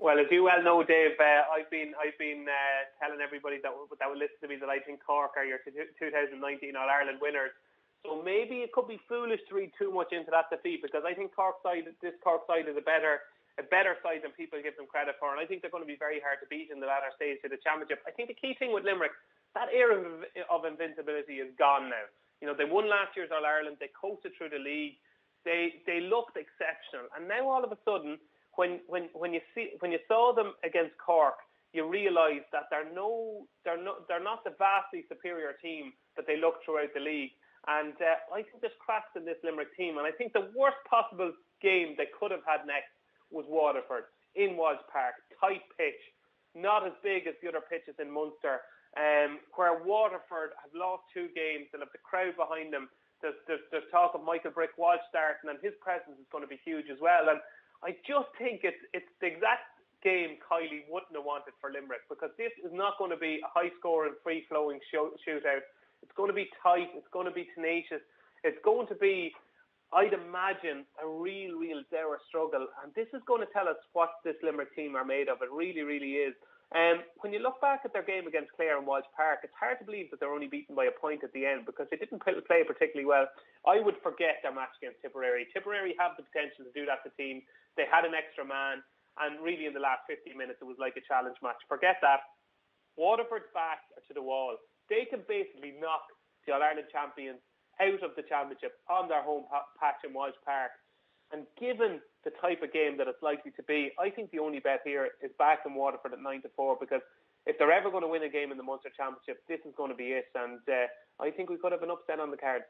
Well, as you well know, Dave, I've been telling everybody that will listen to me that I think Cork are your 2019 All Ireland winners. So maybe it could be foolish to read too much into that defeat, because I think this Cork side is a better side than people give them credit for, and I think they're going to be very hard to beat in the latter stage of the championship. I think the key thing with Limerick, that era of invincibility is gone now. You know, they won last year's All Ireland, they coasted through the league, they looked exceptional, and now all of a sudden, when you saw them against Cork, you realise that they're not the vastly superior team that they look throughout the league. And I think there's cracks in this Limerick team, and I think the worst possible game they could have had next was Waterford in Walsh Park, tight pitch, not as big as the other pitches in Munster, where Waterford have lost 2 games and have the crowd behind them. There's talk of Michael Brick Walsh starting, and his presence is going to be huge as well. And I just think it's the exact game Kylie wouldn't have wanted for Limerick, because this is not going to be a high-scoring, free-flowing shootout. It's going to be tight. It's going to be tenacious. It's going to be, I'd imagine, a real dour struggle. And this is going to tell us what this Limerick team are made of. It really, really is. When you look back at their game against Clare in Walsh Park, it's hard to believe that they're only beaten by a point at the end, because they didn't play particularly well. I would forget their match against Tipperary. Tipperary have the potential to do that to team. They had an extra man, and really in the last 50 minutes it was like a challenge match. Forget that. Waterford's backs are to the wall. They can basically knock the All-Ireland champions out of the championship on their home patch in Walsh Park. And given the type of game that it's likely to be, I think the only bet here is back in Waterford at 9-4, because if they're ever going to win a game in the Munster Championship, this is going to be it. And I think we could have an upset on the card.